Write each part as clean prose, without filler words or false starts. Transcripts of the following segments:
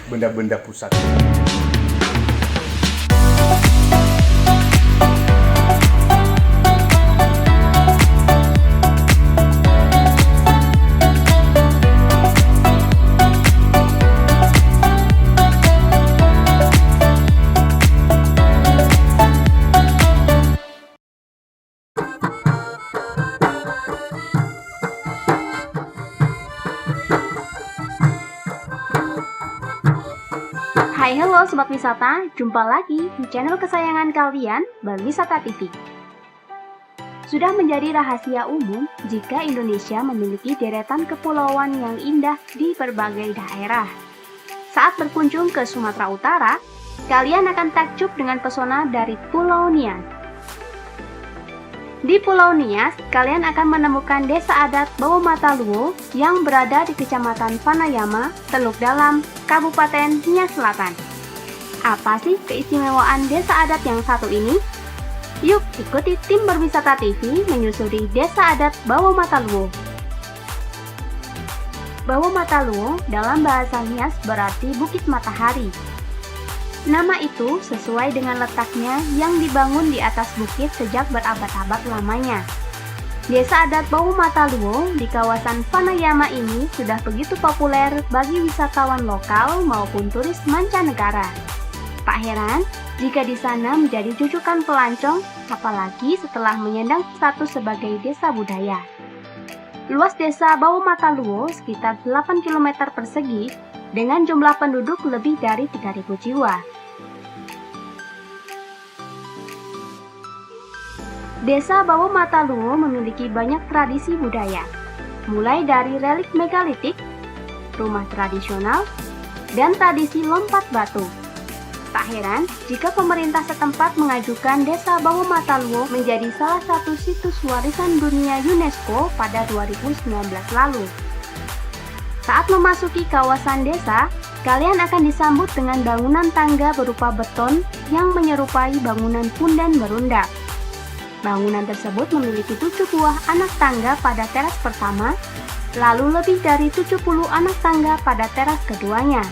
benda-benda pusat. Hai halo Sobat Wisata, jumpa lagi di channel kesayangan kalian, Berwisata TV. Sudah menjadi rahasia umum jika Indonesia memiliki deretan kepulauan yang indah di berbagai daerah. Saat berkunjung ke Sumatera Utara, kalian akan takjub dengan pesona dari Pulau Nias. Di Pulau Nias, kalian akan menemukan desa adat Bawomataluo yang berada di Kecamatan Panayama, Teluk Dalam, Kabupaten Nias Selatan. Apa sih keistimewaan desa adat yang satu ini? Yuk ikuti tim Berwisata TV menyusuri desa adat Bawomataluo. Bawomataluo dalam bahasa Nias berarti Bukit Matahari. Nama itu sesuai dengan letaknya yang dibangun di atas bukit sejak berabad-abad lamanya. Desa adat Bawomataluo di kawasan Panayama ini sudah begitu populer bagi wisatawan lokal maupun turis mancanegara. Tak heran jika di sana menjadi jujukan pelancong, apalagi setelah menyandang status sebagai desa budaya. Luas desa Bawomataluo sekitar 8 km persegi dengan jumlah penduduk lebih dari 3.000 jiwa. Desa Bawomataluo memiliki banyak tradisi budaya, mulai dari relik megalitik, rumah tradisional, dan tradisi lompat batu. Tak heran jika pemerintah setempat mengajukan desa Bawomataluo menjadi salah satu situs warisan dunia UNESCO pada 2019 lalu. Saat memasuki kawasan desa, kalian akan disambut dengan bangunan tangga berupa beton yang menyerupai bangunan pundan berundak. Bangunan tersebut memiliki 7 buah anak tangga pada teras pertama, lalu lebih dari 70 anak tangga pada teras keduanya.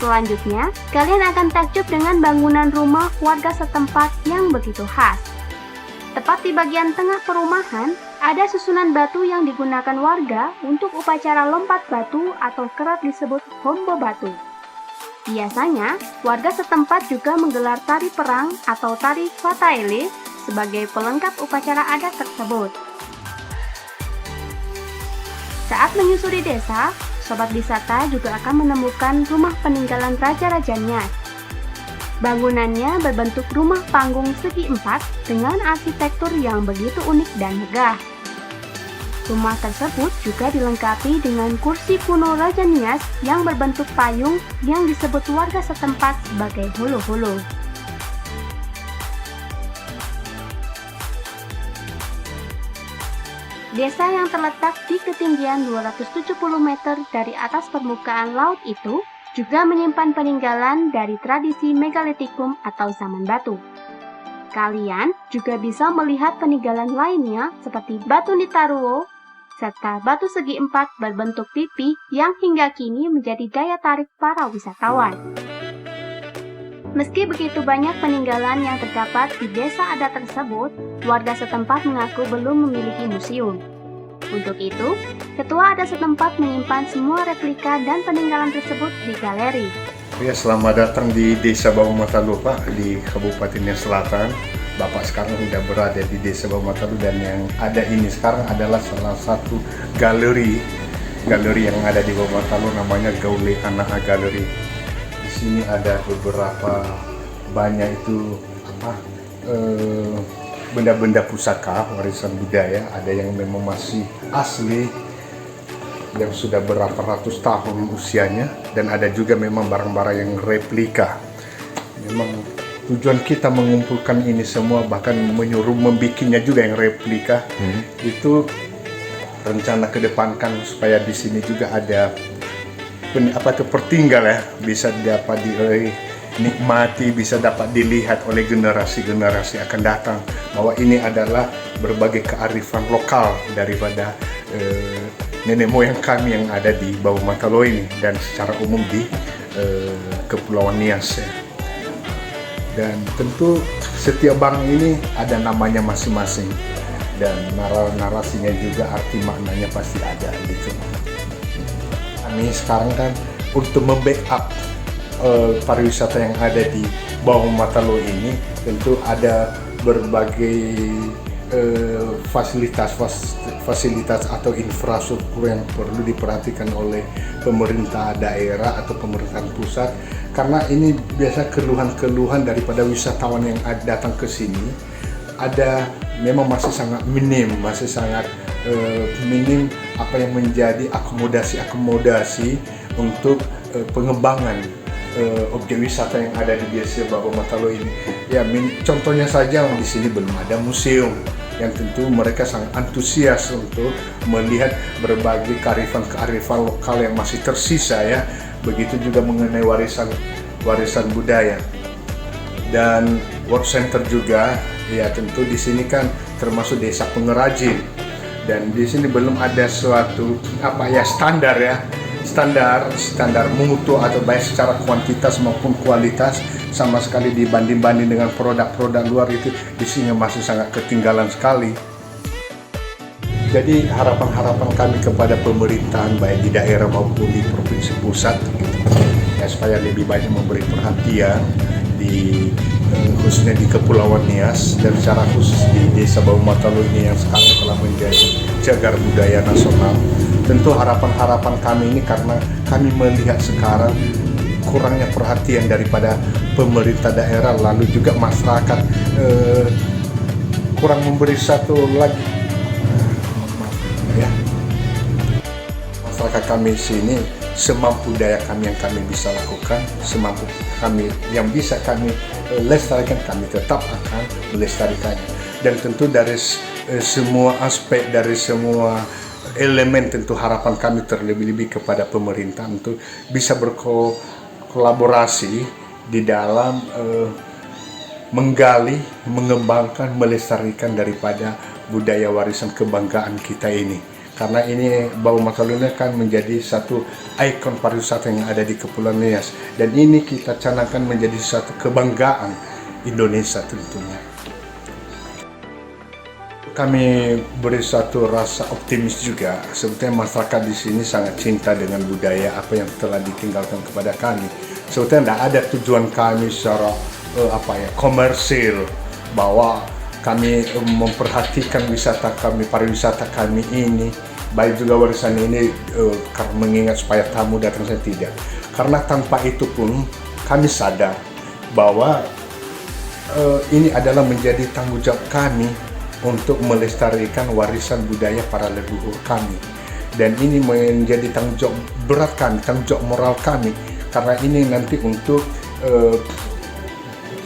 Selanjutnya, kalian akan takjub dengan bangunan rumah warga setempat yang begitu khas. Tepat di bagian tengah perumahan, ada susunan batu yang digunakan warga untuk upacara lompat batu atau kerap disebut hombo batu. Biasanya, warga setempat juga menggelar tari perang atau tari Fataele sebagai pelengkap upacara adat tersebut. Saat menyusuri desa, Sobat Wisata juga akan menemukan rumah peninggalan Raja-Raja Nias. Bangunannya berbentuk rumah panggung segi empat dengan arsitektur yang begitu unik dan megah. Rumah tersebut juga dilengkapi dengan kursi kuno Raja Nias yang berbentuk payung yang disebut warga setempat sebagai hulu-hulu. Desa yang terletak di ketinggian 270 meter dari atas permukaan laut itu juga menyimpan peninggalan dari tradisi megalitikum atau zaman batu. Kalian juga bisa melihat peninggalan lainnya seperti batu Nitaruo, serta batu segi empat berbentuk pipi yang hingga kini menjadi daya tarik para wisatawan. Meski begitu banyak peninggalan yang terdapat di desa adat tersebut, warga setempat mengaku belum memiliki museum. Untuk itu, ketua adat setempat menyimpan semua replika dan peninggalan tersebut di galeri. Ya, selamat datang di Desa Bawomataluo, Pak, di Kabupaten Nias Selatan. Bapak sekarang sudah berada di Desa Bawomataluo dan yang ada ini sekarang adalah salah satu galeri yang ada di Bawomataluo, namanya Gaule Anak Galeri. Di sini ada beberapa banyak itu benda-benda pusaka warisan budaya, ada yang memang masih asli yang sudah berapa ratus tahun usianya, dan ada juga memang barang-barang yang replika. Memang tujuan kita mengumpulkan ini semua, bahkan menyuruh membikinnya juga yang replika, itu rencana kedepankan supaya di sini juga ada tertinggal ya, bisa dapat dinikmati, bisa dapat dilihat oleh generasi-generasi akan datang, bahwa ini adalah berbagai kearifan lokal daripada nenek moyang kami yang ada di Bau Matalo ini dan secara umum di Kepulauan Nias ya. Dan tentu setiap barang ini ada namanya masing-masing dan narasinya juga, arti maknanya pasti ada gitu. Kami sekarang kan untuk membackup pariwisata yang ada di Bau Matalo ini tentu ada berbagai fasilitas atau infrastruktur yang perlu diperhatikan oleh pemerintah daerah atau pemerintahan pusat, karena ini biasa keluhan-keluhan daripada wisatawan yang datang ke sini ada memang masih sangat minim apa yang menjadi akomodasi untuk pengembangan objek wisata yang ada di desa Bau Matalo ini. Ya, contohnya saja di sini belum ada museum yang tentu mereka sangat antusias untuk melihat berbagai kearifan lokal yang masih tersisa ya. Begitu juga mengenai warisan budaya dan work center juga ya. Tentu di sini kan termasuk desa pengrajin dan di sini belum ada suatu standar mutu atau baik secara kuantitas maupun kualitas sama sekali dibanding dengan produk-produk luar itu di sini masih sangat ketinggalan sekali. Jadi harapan kami kepada pemerintahan baik di daerah maupun di provinsi pusat gitu, ya, supaya lebih banyak memberi perhatian khususnya di Kepulauan Nias dan secara khusus di Desa Bau Matalo ini yang sekarang telah menjadi cagar budaya nasional. Tentu harapan kami ini karena kami melihat sekarang kurangnya perhatian daripada pemerintah daerah, lalu juga masyarakat kurang memberi satu lagi ya. Masyarakat kami sini semampu daya kami yang kami bisa lakukan, semampu kami yang bisa kami lestarikan, kami tetap akan melestarikannya. Dan tentu dari semua aspek, dari semua elemen, tentu harapan kami terlebih-lebih kepada pemerintah untuk bisa berkolaborasi di dalam menggali, mengembangkan, melestarikan daripada budaya warisan kebanggaan kita ini. Karena ini Bau Matalo ini kan menjadi satu ikon pariwisata yang ada di Kepulauan Nias, dan ini kita canangkan menjadi satu kebanggaan Indonesia tentunya. Kami beri satu rasa optimis juga, sebetulnya masyarakat di sini sangat cinta dengan budaya apa yang telah ditinggalkan kepada kami. Sebetulnya tidak ada tujuan kami secara komersil bahwa kami memperhatikan wisata kami, pariwisata kami ini, baik juga warisan ini karena mengingat supaya tamu datang, saya tidak. Karena tanpa itu pun kami sadar bahwa ini adalah menjadi tanggung jawab kami untuk melestarikan warisan budaya para leluhur kami. Dan ini menjadi tanggung jawab berat kami, tanggung jawab moral kami, karena ini nanti untuk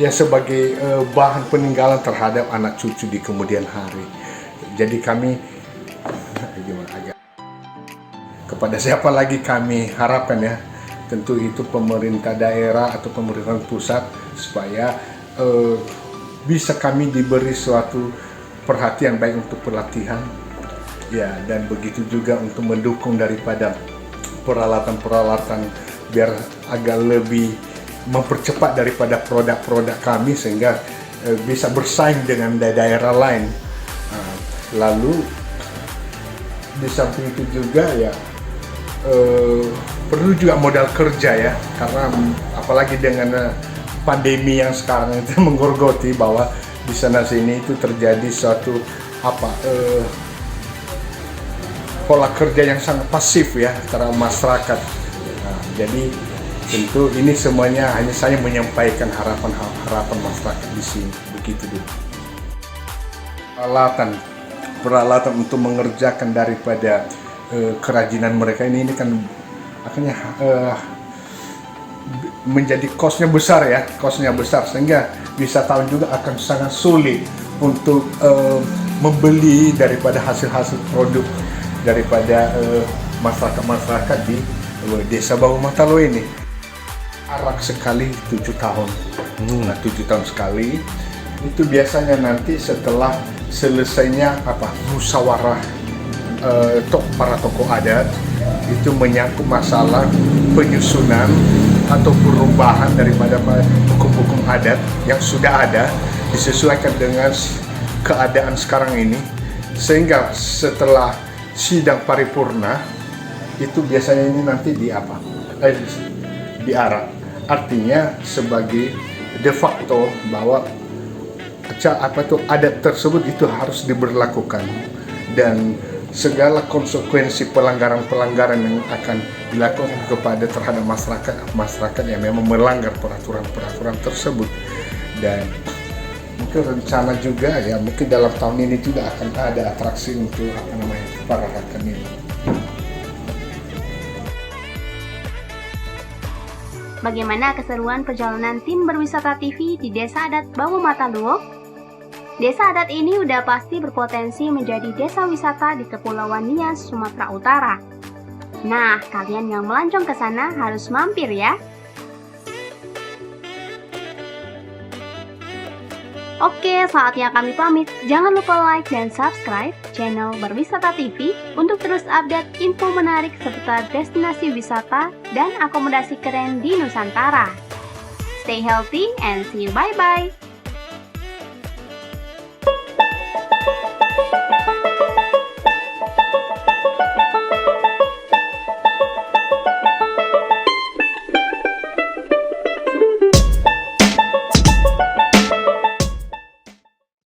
sebagai bahan peninggalan terhadap anak cucu di kemudian hari. Jadi kami kepada siapa lagi kami harapkan ya, tentu itu pemerintah daerah atau pemerintahan pusat, supaya bisa kami diberi suatu perhatian baik untuk pelatihan ya, dan begitu juga untuk mendukung daripada peralatan biar agak lebih mempercepat daripada produk-produk kami sehingga bisa bersaing dengan daerah lain. Lalu di samping itu juga ya perlu juga modal kerja ya, karena apalagi dengan pandemi yang sekarang itu menggorgoti bahwa di sana sini itu terjadi suatu pola kerja yang sangat pasif ya antara masyarakat. Jadi tentu ini semuanya hanya saya menyampaikan harapan masyarakat di sini, begitu dulu. Peralatan untuk mengerjakan daripada kerajinan mereka ini kan akhirnya menjadi kosnya besar sehingga wisatawan juga akan sangat sulit untuk membeli daripada hasil produk daripada masyarakat di Desa Bau Matalo ini. Arak sekali 7 tahun. 7 tahun sekali. Itu biasanya nanti setelah selesainya musyawarah para tokoh adat itu menyangkut masalah penyusunan atau perubahan daripada hukum-hukum adat yang sudah ada disesuaikan dengan keadaan sekarang ini, sehingga setelah sidang paripurna itu biasanya ini nanti diarak, artinya sebagai de facto bahwa adat tersebut itu harus diberlakukan, dan segala konsekuensi pelanggaran-pelanggaran yang akan dilakukan terhadap masyarakat yang memang melanggar peraturan-peraturan tersebut. Dan mungkin rencana juga ya, mungkin dalam tahun ini juga akan ada atraksi untuk para rakyat ini. Bagaimana keseruan perjalanan tim berwisata TV di Desa Adat Bau Mata Luo? Desa adat ini udah pasti berpotensi menjadi desa wisata di Kepulauan Nias, Sumatera Utara. Nah, kalian yang melancong ke sana harus mampir ya. Oke, saatnya kami pamit. Jangan lupa like dan subscribe channel Berwisata TV untuk terus update info menarik seputar destinasi wisata dan akomodasi keren di Nusantara. Stay healthy and see you bye-bye.